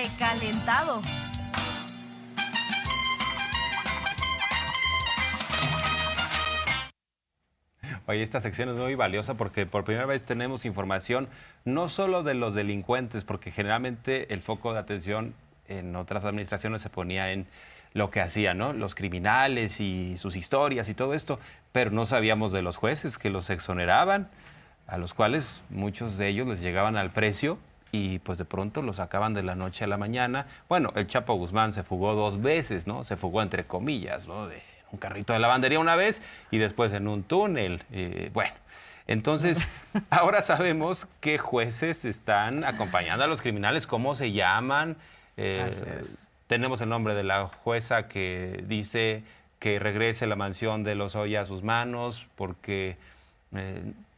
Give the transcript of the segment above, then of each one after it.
recalentado. Oye, esta sección es muy valiosa porque por primera vez tenemos información no solo de los delincuentes, porque generalmente el foco de atención en otras administraciones se ponía en lo que hacían, ¿no? Los criminales y sus historias y todo esto, pero no sabíamos de los jueces que los exoneraban, a los cuales muchos de ellos les llegaban al precio y pues de pronto los sacaban de la noche a la mañana. Bueno, el Chapo Guzmán se fugó 2 veces, ¿no? Se fugó entre comillas, ¿no? De un carrito de lavandería una vez y después en un túnel. Bueno, entonces ahora sabemos qué jueces están acompañando a los criminales, cómo se llaman. Tenemos el nombre de la jueza que dice que regrese la mansión de Lozoya a sus manos porque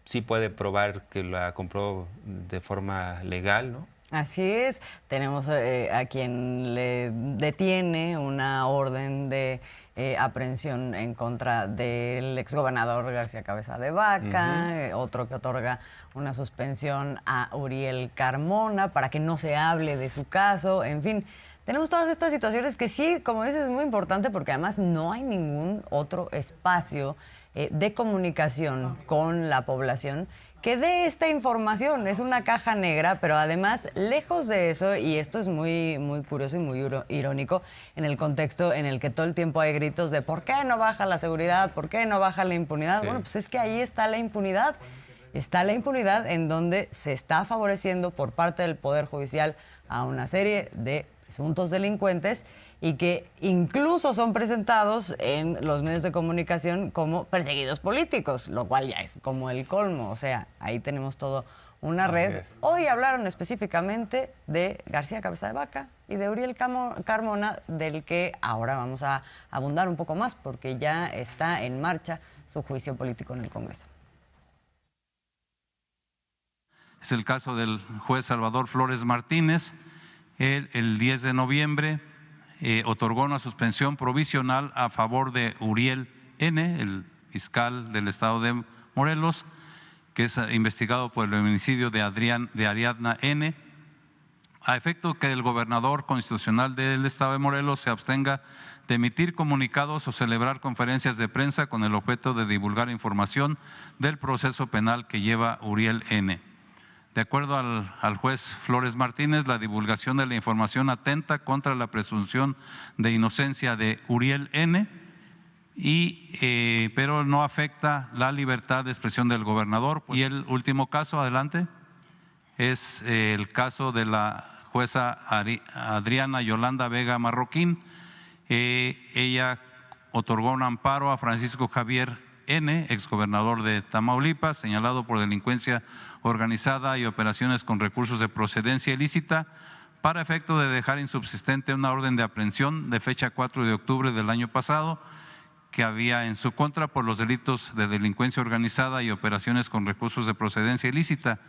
sí puede probar que la compró de forma legal, ¿no? Así es, tenemos a quien le detiene una orden de aprehensión en contra del exgobernador García Cabeza de Vaca, otro que otorga una suspensión a Uriel Carmona para que no se hable de su caso, en fin. Tenemos todas estas situaciones que sí, como dices, es muy importante porque además no hay ningún otro espacio de comunicación con la población que dé esta información. Es una caja negra, pero además, lejos de eso, y esto es muy, muy curioso y muy irónico, en el contexto en el que todo el tiempo hay gritos de ¿por qué no baja la seguridad? ¿Por qué no baja la impunidad? Sí. Bueno, pues es que ahí está la impunidad. Está la impunidad en donde se está favoreciendo por parte del Poder Judicial a una serie de presuntos delincuentes y que incluso son presentados en los medios de comunicación como perseguidos políticos, lo cual ya es como el colmo. O sea, ahí tenemos todo una red. Hoy hablaron específicamente de García Cabeza de Vaca y de Uriel Carmona, del que ahora vamos a abundar un poco más porque ya está en marcha su juicio político en el Congreso. Es el caso del juez Salvador Flores Martínez. Él, el 10 de noviembre otorgó una suspensión provisional a favor de Uriel N., el fiscal del estado de Morelos, que es investigado por el homicidio de Ariadna N., a efecto que el gobernador constitucional del estado de Morelos se abstenga de emitir comunicados o celebrar conferencias de prensa con el objeto de divulgar información del proceso penal que lleva Uriel N. De acuerdo al juez Flores Martínez, la divulgación de la información atenta contra la presunción de inocencia de Uriel N., pero no afecta la libertad de expresión del gobernador. Y el último caso, adelante, es el caso de la jueza Adriana Yolanda Vega Marroquín. Ella otorgó un amparo a Francisco Javier N., exgobernador de Tamaulipas, señalado por delincuencia organizada y operaciones con recursos de procedencia ilícita, para efecto de dejar insubsistente una orden de aprehensión de fecha 4 de octubre del año pasado que había en su contra por los delitos de delincuencia organizada y operaciones con recursos de procedencia ilícita,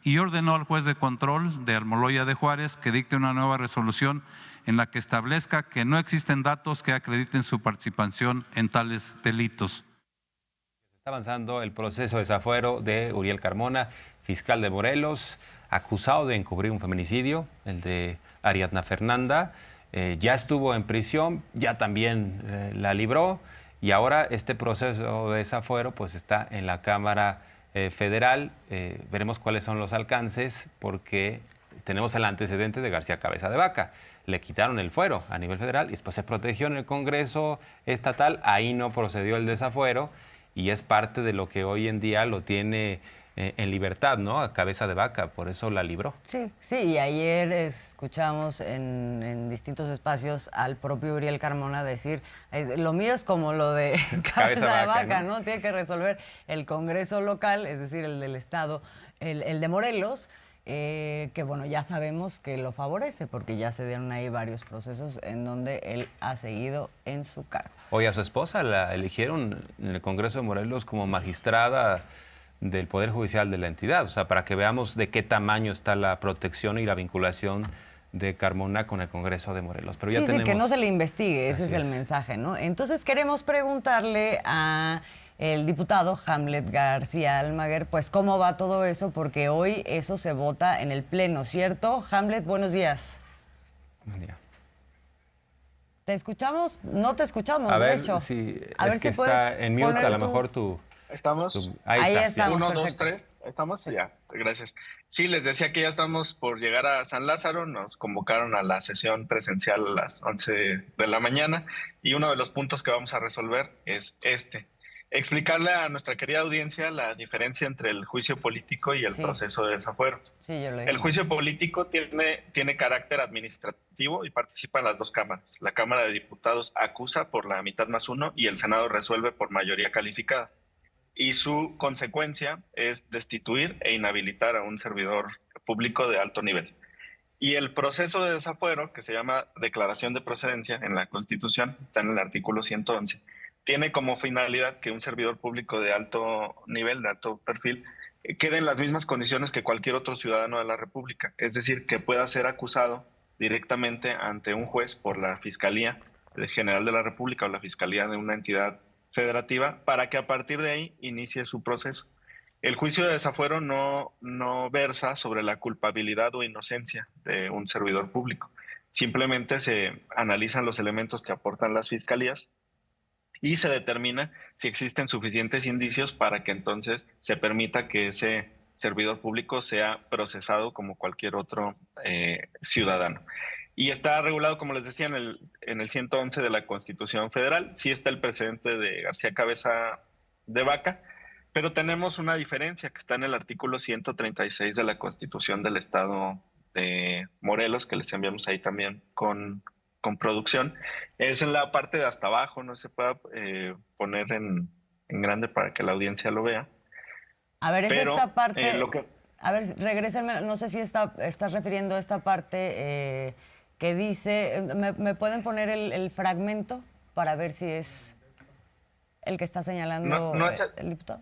y ordenó al juez de control de Almoloya de Juárez que dicte una nueva resolución en la que establezca que no existen datos que acrediten su participación en tales delitos. Está avanzando el proceso de desafuero de Uriel Carmona, fiscal de Morelos, acusado de encubrir un feminicidio, el de Ariadna Fernanda. Ya estuvo en prisión, ya también la libró y ahora este proceso de desafuero pues está en la Cámara Federal. Veremos cuáles son los alcances porque tenemos el antecedente de García Cabeza de Vaca. Le quitaron el fuero a nivel federal y después se protegió en el Congreso estatal. Ahí no procedió el desafuero y es parte de lo que hoy en día lo tiene en libertad, ¿no? A Cabeza de Vaca, por eso la libró. Sí, sí, y ayer escuchamos en distintos espacios al propio Uriel Carmona decir, lo mío es como lo de Cabeza de Vaca, ¿no? Tiene que resolver el Congreso local, es decir, el del Estado, el de Morelos, que bueno, ya sabemos que lo favorece porque ya se dieron ahí varios procesos en donde él ha seguido en su cargo. Hoy a su esposa la eligieron en el Congreso de Morelos como magistrada del Poder Judicial de la entidad, o sea, para que veamos de qué tamaño está la protección y la vinculación de Carmona con el Congreso de Morelos. Pero ya sí, tenemos... que no se le investigue, ese es el mensaje, ¿no? Entonces queremos preguntarle a el diputado Hamlet García Almaguer, pues cómo va todo eso, porque hoy eso se vota en el Pleno, ¿cierto? Hamlet, buenos días. Ya. ¿Te escuchamos? No te escuchamos, A de ver, hecho. si A es ver que si está puedes en mute, poner a lo tu- mejor tú... ¿Estamos? Ahí ya. estamos. 1, 2, Perfecto. 3. ¿Estamos? Ya, gracias. Sí, les decía que ya estamos por llegar a San Lázaro. Nos convocaron a la sesión presencial a las 11 de la mañana y uno de los puntos que vamos a resolver es explicarle a nuestra querida audiencia la diferencia entre el juicio político y el Sí. proceso de desafuero. Sí, yo lo El dije. juicio político tiene carácter administrativo y participan las dos cámaras. La Cámara de Diputados acusa por la mitad más uno y el Senado resuelve por mayoría calificada. Y su consecuencia es destituir e inhabilitar a un servidor público de alto nivel. Y el proceso de desafuero, que se llama declaración de procedencia en la Constitución, está en el artículo 111, tiene como finalidad que un servidor público de alto nivel, de alto perfil, quede en las mismas condiciones que cualquier otro ciudadano de la República. Es decir, que pueda ser acusado directamente ante un juez por la Fiscalía General de la República o la Fiscalía de una entidad federativa para que a partir de ahí inicie su proceso. El juicio de desafuero no versa sobre la culpabilidad o inocencia de un servidor público. Simplemente se analizan los elementos que aportan las fiscalías y se determina si existen suficientes indicios para que entonces se permita que ese servidor público sea procesado como cualquier otro ciudadano. Y está regulado, como les decía, en el 111 de la Constitución Federal. Sí está el precedente de García Cabeza de Vaca, pero tenemos una diferencia que está en el artículo 136 de la Constitución del Estado de Morelos, que les enviamos ahí también con producción. Es en la parte de hasta abajo, no se puede poner en grande para que la audiencia lo vea. A ver, es Pero, esta parte... lo que- A ver, regrésenme, no sé si estás refiriendo a esta parte que dice... ¿Me pueden poner el fragmento para ver si es el que está señalando No es el diputado?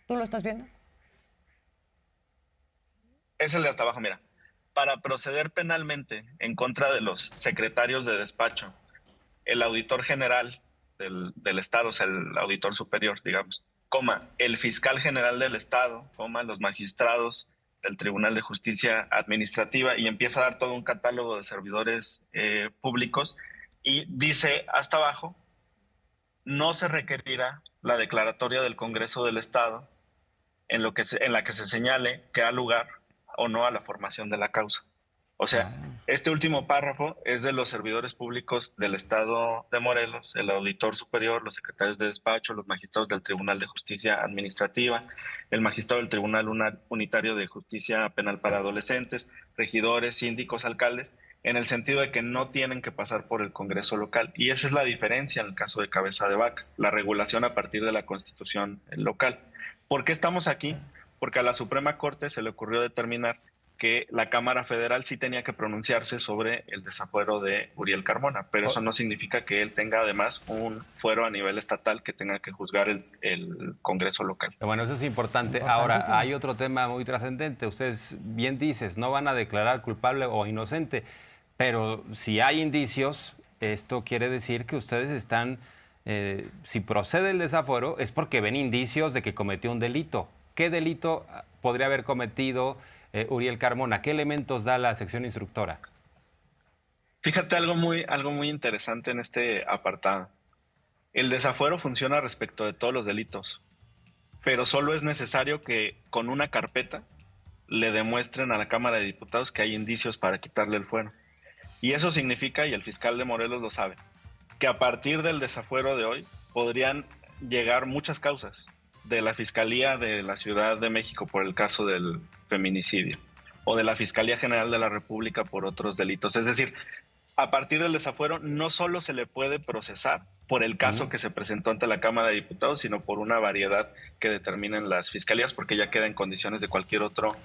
¿Tú lo estás viendo? Es el de hasta abajo, mira. Para proceder penalmente en contra de los secretarios de despacho, el auditor general del Estado, o sea, el auditor superior, digamos, el fiscal general del Estado, los magistrados del Tribunal de Justicia Administrativa, y empieza a dar todo un catálogo de servidores públicos, y dice hasta abajo, no se requerirá la declaratoria del Congreso del Estado en la que se señale que da lugar o no a la formación de la causa. O sea, este último párrafo es de los servidores públicos del Estado de Morelos, el auditor superior, los secretarios de despacho, los magistrados del Tribunal de Justicia Administrativa, el magistrado del Tribunal Unitario de Justicia Penal para Adolescentes, regidores, síndicos, alcaldes, en el sentido de que no tienen que pasar por el Congreso local. Y esa es la diferencia en el caso de Cabeza de Vaca, la regulación a partir de la Constitución local. ¿Por qué estamos aquí? Porque a la Suprema Corte se le ocurrió determinar que la Cámara Federal sí tenía que pronunciarse sobre el desafuero de Uriel Carmona, pero eso no significa que él tenga además un fuero a nivel estatal que tenga que juzgar el Congreso local. Bueno, eso es importante. Ahora, hay otro tema muy trascendente. Ustedes bien dices, no van a declarar culpable o inocente, pero si hay indicios, esto quiere decir que ustedes están, si procede el desafuero, es porque ven indicios de que cometió un delito. ¿Qué delito podría haber cometido Uriel Carmona? ¿Qué elementos da la sección instructora? Fíjate algo muy interesante en este apartado. El desafuero funciona respecto de todos los delitos, pero solo es necesario que con una carpeta le demuestren a la Cámara de Diputados que hay indicios para quitarle el fuero. Y eso significa, y el fiscal de Morelos lo sabe, que a partir del desafuero de hoy podrían llegar muchas causas de la Fiscalía de la Ciudad de México por el caso del feminicidio o de la Fiscalía General de la República por otros delitos. Es decir, a partir del desafuero no solo se le puede procesar por el caso que se presentó ante la Cámara de Diputados, sino por una variedad que determinen las fiscalías, porque ya queda en condiciones de cualquier otro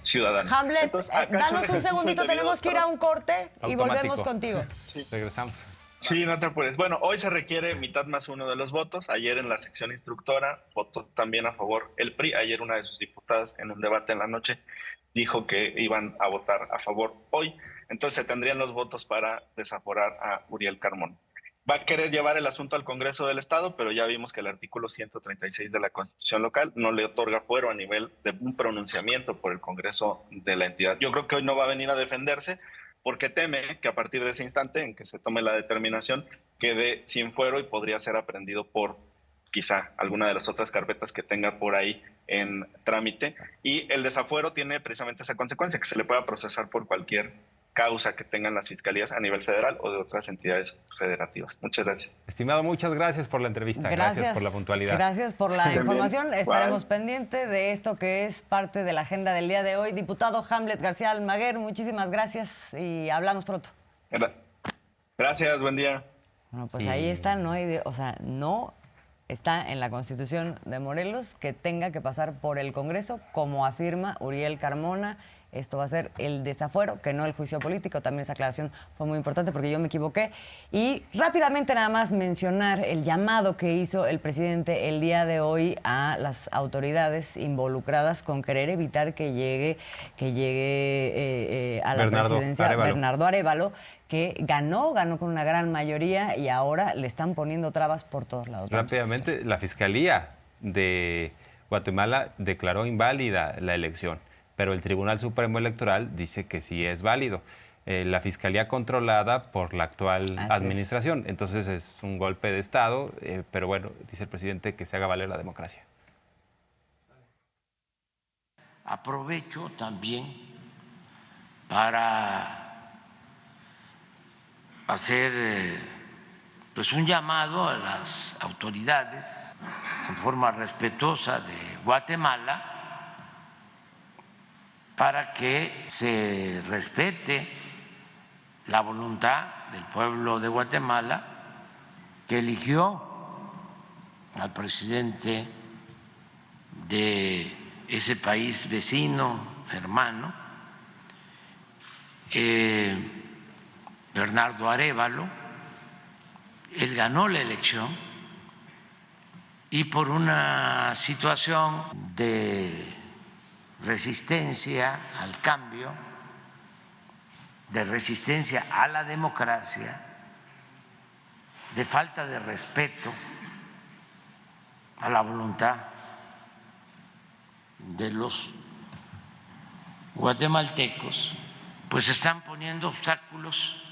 ciudadano. Hamlet, Entonces, acá es danos un ejercicio segundito, debido tenemos que ir a un corte y Automático. volvemos contigo. Sí. Regresamos. Sí, no te apures. Bueno, hoy se requiere mitad más uno de los votos. Ayer en la sección instructora votó también a favor el PRI. Ayer una de sus diputadas en un debate en la noche dijo que iban a votar a favor hoy. Entonces se tendrían los votos para desaforar a Uriel Carmona. Va a querer llevar el asunto al Congreso del Estado, pero ya vimos que el artículo 136 de la Constitución local no le otorga fuero a nivel de un pronunciamiento por el Congreso de la entidad. Yo creo que hoy no va a venir a defenderse, porque teme que a partir de ese instante en que se tome la determinación quede sin fuero y podría ser aprehendido por quizá alguna de las otras carpetas que tenga por ahí en trámite. Y el desafuero tiene precisamente esa consecuencia, que se le pueda procesar por cualquier causa que tengan las fiscalías a nivel federal o de otras entidades federativas. Muchas gracias. Estimado, muchas gracias por la entrevista. Gracias por la puntualidad. Gracias por la Bien, información. bien. Estaremos Bye. pendientes de esto que es parte de la agenda del día de hoy. Diputado Hamlet García Almaguer, muchísimas gracias y hablamos pronto. Gracias, buen día. Bueno, pues ahí está, no hay, no está en la Constitución de Morelos que tenga que pasar por el Congreso, como afirma Uriel Carmona. Esto va a ser el desafuero, que no el juicio político. También esa aclaración fue muy importante porque yo me equivoqué. Y rápidamente nada más mencionar el llamado que hizo el presidente el día de hoy a las autoridades involucradas con querer evitar que llegue a la presidencia Bernardo Arévalo, que ganó con una gran mayoría y ahora le están poniendo trabas por todos lados. Rápidamente, la Fiscalía de Guatemala declaró inválida la elección, pero el Tribunal Supremo Electoral dice que sí es válido. La Fiscalía controlada por la actual administración. Entonces es un golpe de Estado, pero bueno, dice el presidente que se haga valer la democracia. Aprovecho también para hacer pues un llamado a las autoridades en forma respetuosa de Guatemala para que se respete la voluntad del pueblo de Guatemala que eligió al presidente de ese país vecino, hermano, Bernardo Arévalo. Él ganó la elección y por una situación de resistencia al cambio, de resistencia a la democracia, de falta de respeto a la voluntad de los guatemaltecos, pues están poniendo obstáculos